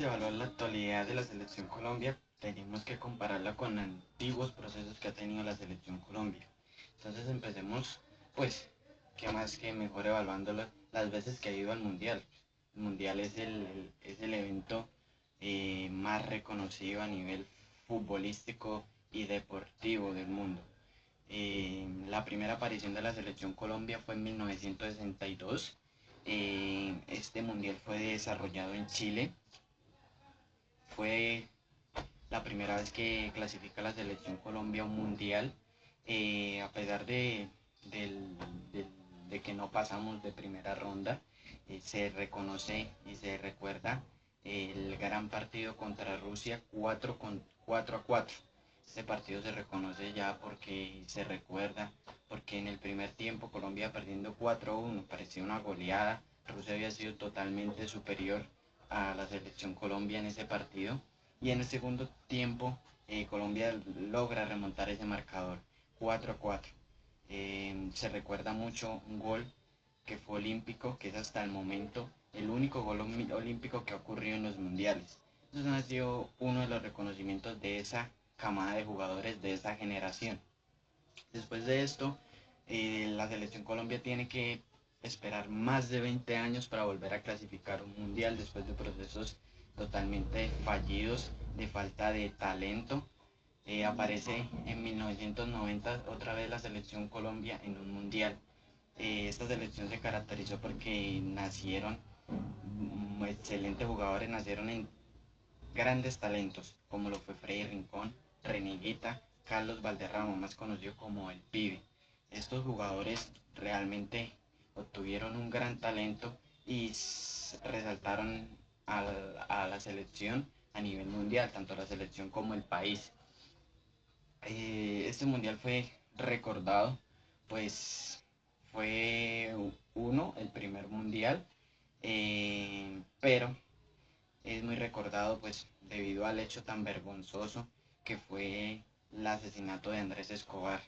de evaluar la actualidad de la selección Colombia, tenemos que compararla con antiguos procesos que ha tenido la selección Colombia. Entonces empecemos, pues, qué más que mejor evaluándolo las veces que ha ido al Mundial. El Mundial es el evento más reconocido a nivel futbolístico y deportivo del mundo. La primera aparición de la selección Colombia fue en 1962. Este mundial fue desarrollado en Chile. Fue la primera vez que clasifica la selección Colombia a un mundial. A pesar del- del- de que no pasamos de primera ronda, se reconoce y se recuerda el gran partido contra Rusia 4-4. Este partido se reconoce ya porque se recuerda, porque en el primer tiempo Colombia perdiendo 4-1, parecía una goleada. Rusia había sido totalmente superior a la selección Colombia en ese partido. Y en el segundo tiempo Colombia logra remontar ese marcador 4-4. Se recuerda mucho un gol que fue olímpico, que es hasta el momento el único gol olímpico que ha ocurrido en los mundiales. Eso ha sido uno de los reconocimientos de esa camada de jugadores de esa generación. Después de esto, la selección Colombia tiene que esperar más de 20 años para volver a clasificar un mundial después de procesos totalmente fallidos, de falta de talento. Aparece en 1990 otra vez la selección Colombia en un mundial. Esta selección se caracterizó porque nacieron excelentes jugadores, nacieron en grandes talentos, como lo fue Freddy Rincón, Reneguita, Carlos Valderrama, más conocido como El Pibe. Estos jugadores realmente obtuvieron un gran talento y resaltaron a la selección a nivel mundial, tanto la selección como el país. Este mundial fue recordado, pues fue el primer mundial, pero es muy recordado pues debido al hecho tan vergonzoso que fue el asesinato de Andrés Escobar.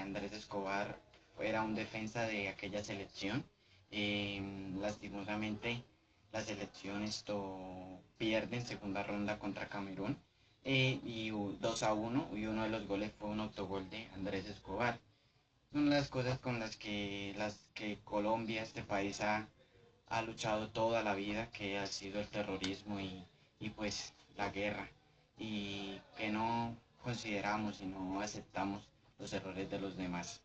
Andrés Escobar era un defensa de aquella selección. Lastimosamente la selección pierde en segunda ronda contra Camerún, y 2-1, y uno de los goles fue un autogol de Andrés Escobar. Son las cosas con las que Colombia, este país, ha luchado toda la vida, que ha sido el terrorismo y pues la guerra, y que no consideramos y no aceptamos los errores de los demás.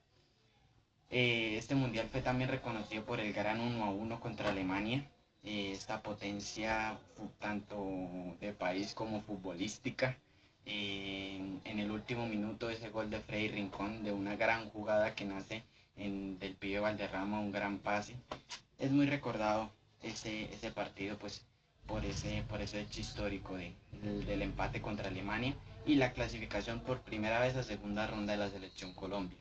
Este mundial fue también reconocido por el gran 1-1 contra Alemania. Esta potencia tanto de país como futbolística. En el último minuto ese gol de Freddy Rincón, de una gran jugada que nace del pibe Valderrama, un gran pase. Es muy recordado ese partido pues por ese hecho histórico del empate contra Alemania y la clasificación por primera vez a segunda ronda de la selección Colombia.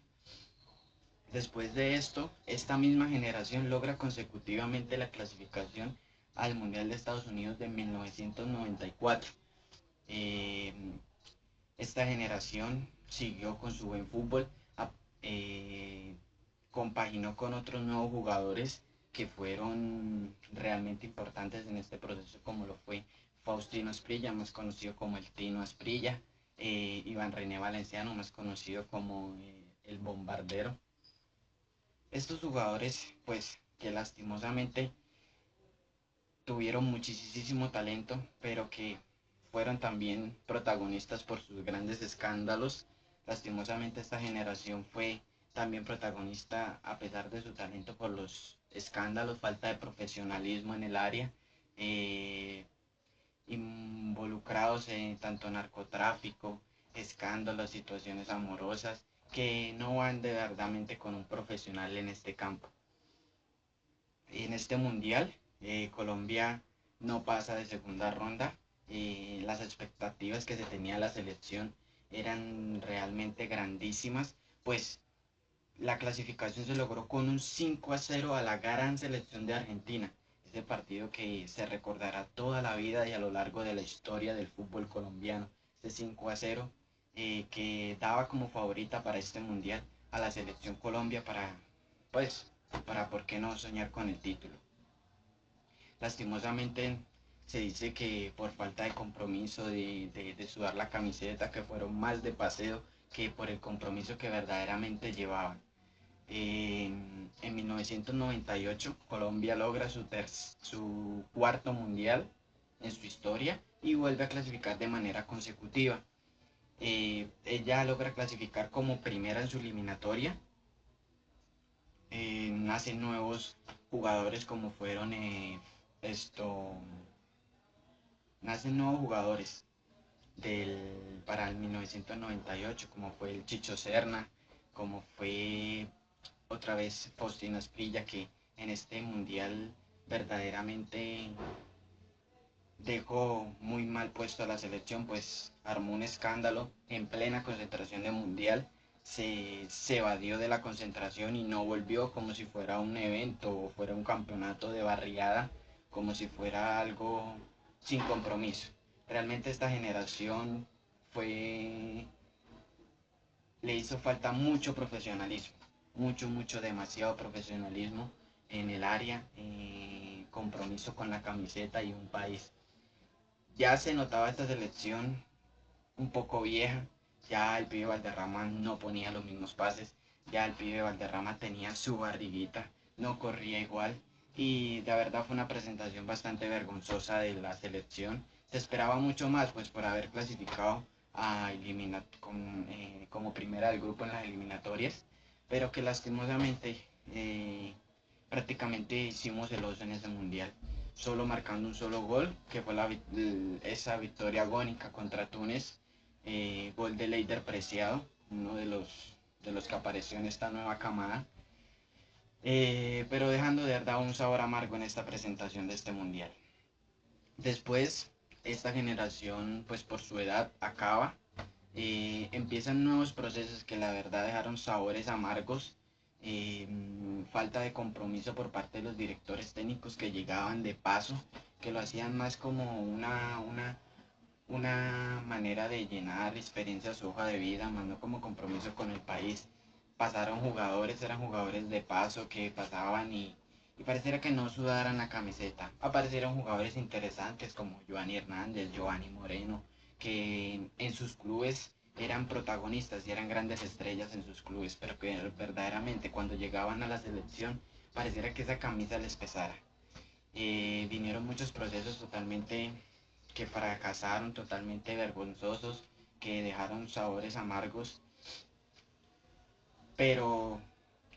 Después de esto, esta misma generación logra consecutivamente la clasificación al Mundial de Estados Unidos de 1994. Eh, esta generación siguió con su buen fútbol, eh, compaginó con otros nuevos jugadores que fueron realmente importantes en este proceso, como lo fue Faustino Asprilla, más conocido como el Tino Asprilla, Iván René Valenciano, más conocido como el Bombardero. Estos jugadores, pues, que lastimosamente tuvieron muchísimo talento, pero que fueron también protagonistas por sus grandes escándalos. Lastimosamente esta generación fue también protagonista, a pesar de su talento, por los escándalos, falta de profesionalismo en el área, eh, involucrados en tanto narcotráfico, escándalos, situaciones amorosas, que no van de verdaderamente con un profesional en este campo. En este mundial, Colombia no pasa de segunda ronda. Las expectativas que se tenía de la selección eran realmente grandísimas, pues la clasificación se logró con un 5-0 a la gran selección de Argentina. Este partido que se recordará toda la vida y a lo largo de la historia del fútbol colombiano. Este 5-0 que daba como favorita para este mundial a la selección Colombia pues, para por qué no soñar con el título. Lastimosamente Se dice que por falta de compromiso, de sudar la camiseta, que fueron más de paseo que por el compromiso que verdaderamente llevaban. En 1998 Colombia logra su cuarto mundial en su historia y vuelve a clasificar de manera consecutiva. Ella logra clasificar como primera en su eliminatoria. Nacen nuevos jugadores como fueron esto, nacen nuevos jugadores para el 1998 como fue el Chicho Serna, como fue otra vez Faustino Asprilla, que en este mundial verdaderamente dejó muy mal puesto a la selección, pues armó un escándalo en plena concentración de mundial, se evadió de la concentración y no volvió como si fuera un evento o fuera un campeonato de barriada, como si fuera algo sin compromiso. Realmente esta generación fue, le hizo falta mucho profesionalismo, mucho, demasiado profesionalismo en el área, compromiso con la camiseta y un país. Ya se notaba esta selección un poco vieja, ya el pibe Valderrama no ponía los mismos pases, ya el pibe Valderrama tenía su barriguita, no corría igual y de verdad fue una presentación bastante vergonzosa de la selección. Se esperaba mucho más pues por haber clasificado a como primera del grupo en las eliminatorias, pero que lastimosamente prácticamente hicimos el oso en ese mundial, solo marcando un solo gol, que fue esa victoria agónica contra Túnez, gol de Leider Preciado, uno de los que apareció en esta nueva camada, pero dejando de verdad un sabor amargo en esta presentación de este mundial. Después, esta generación, pues por su edad, acaba, empiezan nuevos procesos que la verdad dejaron sabores amargos, falta de compromiso por parte de los directores técnicos que llegaban de paso, que lo hacían más como una manera de llenar experiencia a su hoja de vida, más no como compromiso con el país. Pasaron jugadores, eran jugadores de paso que pasaban y pareciera que no sudaran la camiseta. Aparecieron jugadores interesantes como Giovanni Hernández, Giovanni Moreno, que en sus clubes eran protagonistas y eran grandes estrellas en sus clubes, pero que verdaderamente cuando llegaban a la selección pareciera que esa camisa les pesara. Vinieron muchos procesos totalmente que fracasaron, totalmente vergonzosos, que dejaron sabores amargos, pero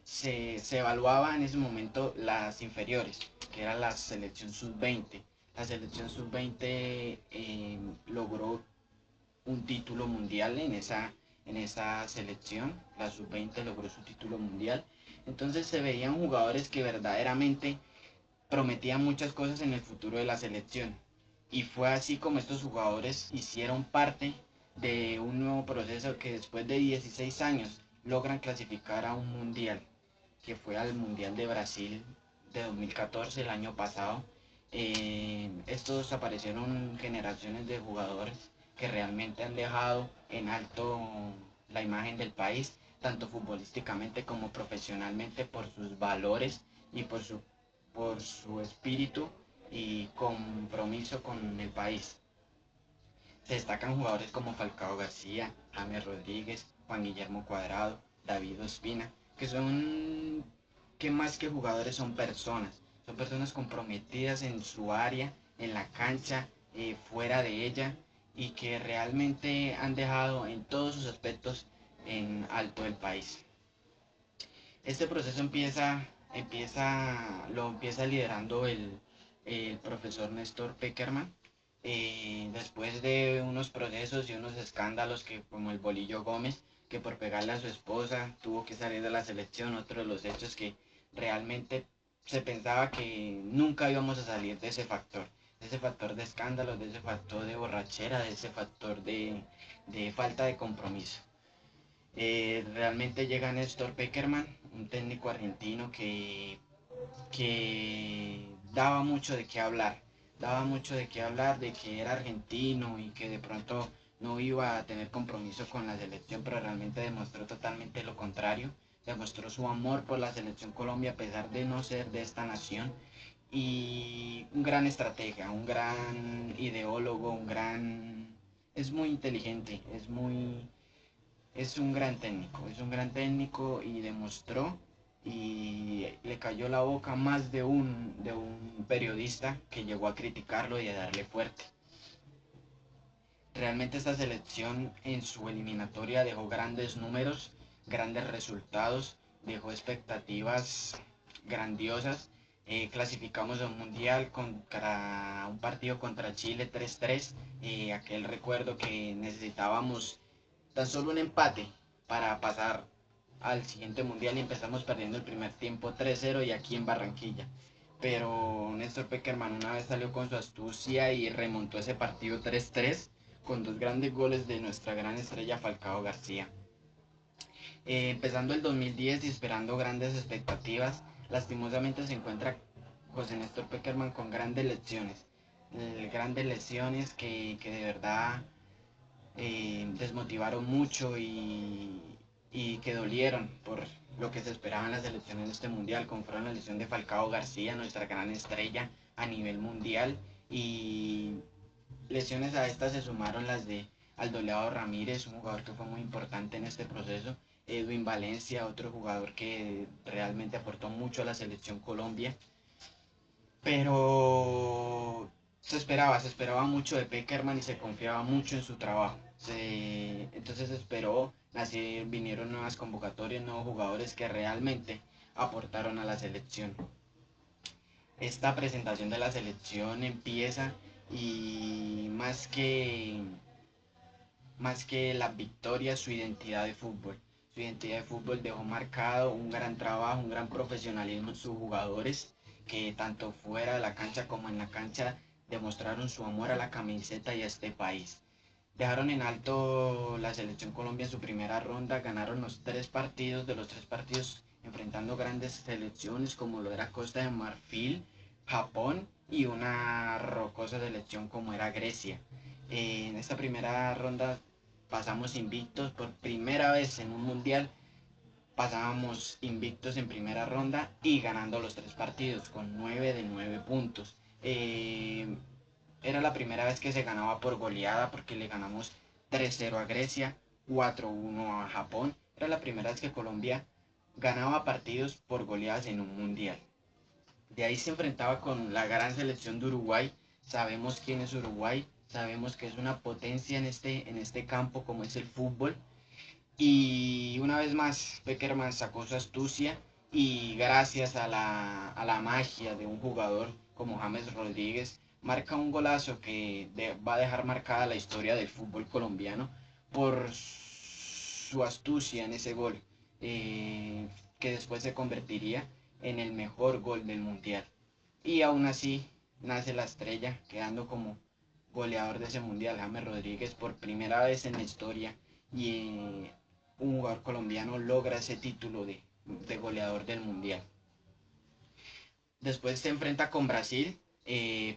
se evaluaba en ese momento las inferiores, que era la selección sub-20. La selección sub-20 logró un título mundial en esa selección, la sub-20 logró su título mundial. Entonces se veían jugadores que verdaderamente prometían muchas cosas en el futuro de la selección. Y fue así como estos jugadores hicieron parte de un nuevo proceso que después de 16 años logran clasificar a un mundial, que fue al Mundial de Brasil de 2014, el año pasado. Estos aparecieron generaciones de jugadores que realmente han dejado en alto la imagen del país, tanto futbolísticamente como profesionalmente, por sus valores y por su espíritu y compromiso con el país. Se destacan jugadores como Falcao García, James Rodríguez, Juan Guillermo Cuadrado, David Ospina, que más que jugadores son personas comprometidas en su área, en la cancha, fuera de ella, y que realmente han dejado en todos sus aspectos en alto el país. Este proceso lo empieza liderando el profesor Néstor Peckerman, después de unos procesos y unos escándalos que como el Bolillo Gómez, que por pegarle a su esposa tuvo que salir de la selección, otro de los hechos que realmente se pensaba que nunca íbamos a salir de ese factor de escándalos, de ese factor de borrachera, de ese factor de falta de compromiso. Realmente llega Néstor Peckerman, un técnico argentino que daba mucho de qué hablar, de que era argentino y que de pronto no iba a tener compromiso con la selección, pero realmente demostró totalmente lo contrario, demostró su amor por la selección Colombia a pesar de no ser de esta nación y un gran estratega, un gran ideólogo, es muy inteligente, es un gran técnico y demostró y le cayó la boca más de un periodista que llegó a criticarlo y a darle fuerte. Realmente esta selección en su eliminatoria dejó grandes números, grandes resultados, dejó expectativas grandiosas. Clasificamos a un mundial contra un partido contra Chile 3-3. Aquel recuerdo que necesitábamos tan solo un empate para pasar al siguiente mundial y empezamos perdiendo el primer tiempo 3-0 y aquí en Barranquilla. Pero Néstor Peckerman una vez salió con su astucia y remontó ese partido 3-3 con dos grandes goles de nuestra gran estrella Falcao García. Empezando el 2010 y esperando grandes expectativas, lastimosamente se encuentra José Néstor Peckerman con grandes lesiones que de verdad desmotivaron mucho y que dolieron por lo que se esperaba en las elecciones de este mundial, como fueron la lesión de Falcao García, nuestra gran estrella a nivel mundial, y lesiones a estas se sumaron las de Aldo Leao Ramírez, un jugador que fue muy importante en este proceso, Edwin Valencia, otro jugador que realmente aportó mucho a la selección Colombia, pero se esperaba mucho de Peckerman y se confiaba mucho en su trabajo. Entonces se esperó, así vinieron nuevas convocatorias, nuevos jugadores que realmente aportaron a la selección. Esta presentación de la selección empieza y más que la victoria, su identidad de fútbol. Su identidad de fútbol dejó marcado un gran trabajo, un gran profesionalismo en sus jugadores, que tanto fuera de la cancha como en la cancha demostraron su amor a la camiseta y a este país. Dejaron en alto la selección Colombia en su primera ronda, ganaron los tres partidos, de los tres partidos enfrentando grandes selecciones como lo era Costa de Marfil, Japón y una rocosa selección como era Grecia. En esta primera ronda pasamos invictos por primera vez en un mundial, pasábamos invictos en primera ronda y ganando los tres partidos con 9 de 9 puntos. Era la primera vez que se ganaba por goleada porque le ganamos 3-0 a Grecia, 4-1 a Japón. Era la primera vez que Colombia ganaba partidos por goleadas en un mundial. De ahí se enfrentaba con la gran selección de Uruguay. Sabemos quién es Uruguay, sabemos que es una potencia en este campo como es el fútbol. Y una vez más, Peckerman sacó su astucia y gracias a la magia de un jugador como James Rodríguez, marca un golazo que va a dejar marcada la historia del fútbol colombiano por su astucia en ese gol, que después se convertiría en el mejor gol del mundial. Y aún así nace la estrella, quedando como goleador de ese mundial, James Rodríguez, por primera vez en la historia. Y un jugador colombiano logra ese título de goleador del mundial. Después se enfrenta con Brasil,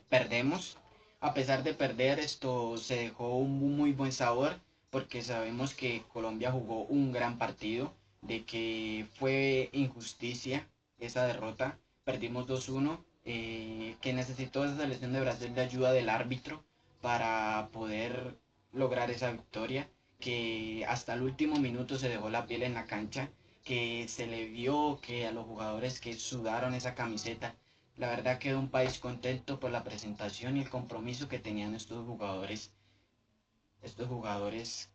perdemos. A pesar de perder, esto se dejó un muy buen sabor porque sabemos que Colombia jugó un gran partido, de que fue injusticia esa derrota. Perdimos 2-1, que necesitó esa selección de Brasil de ayuda del árbitro para poder lograr esa victoria, que hasta el último minuto se dejó la piel en la cancha, que se le vio que a los jugadores que sudaron esa camiseta, la verdad quedó un país contento por la presentación y el compromiso que tenían estos jugadores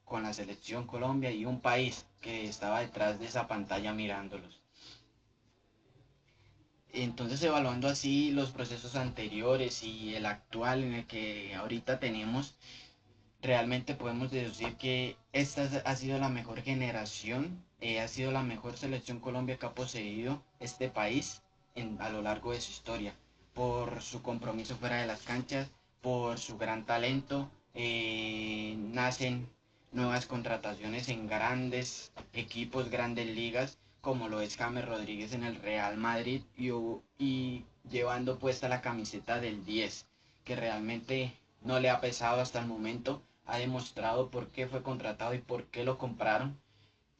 con la selección Colombia y un país que estaba detrás de esa pantalla mirándolos. Entonces, evaluando así los procesos anteriores y el actual en el que ahorita tenemos, realmente podemos deducir que esta ha sido la mejor generación, ha sido la mejor selección Colombia que ha poseído este país a lo largo de su historia, por su compromiso fuera de las canchas, por su gran talento. Nacen nuevas contrataciones en grandes equipos, grandes ligas, como lo es James Rodríguez en el Real Madrid y llevando puesta la camiseta del 10, que realmente no le ha pesado hasta el momento, ha demostrado por qué fue contratado y por qué lo compraron.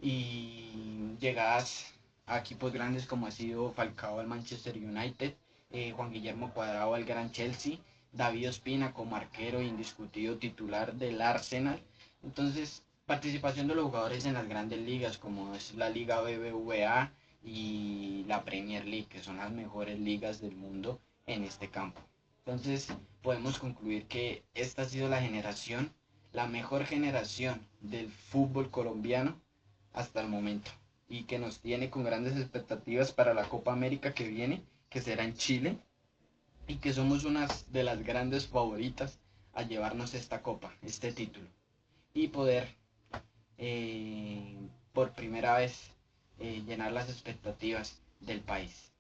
Y llegadas a equipos grandes como ha sido Falcao al Manchester United, Juan Guillermo Cuadrado al Gran Chelsea, David Ospina como arquero indiscutido titular del Arsenal. Entonces, participación de los jugadores en las grandes ligas como es la Liga BBVA y la Premier League, que son las mejores ligas del mundo en este campo. Entonces, podemos concluir que esta ha sido la generación, la mejor generación del fútbol colombiano hasta el momento y que nos tiene con grandes expectativas para la Copa América que viene, que será en Chile, y que somos una de las grandes favoritas a llevarnos esta copa, este título, y poder por primera vez llenar las expectativas del país.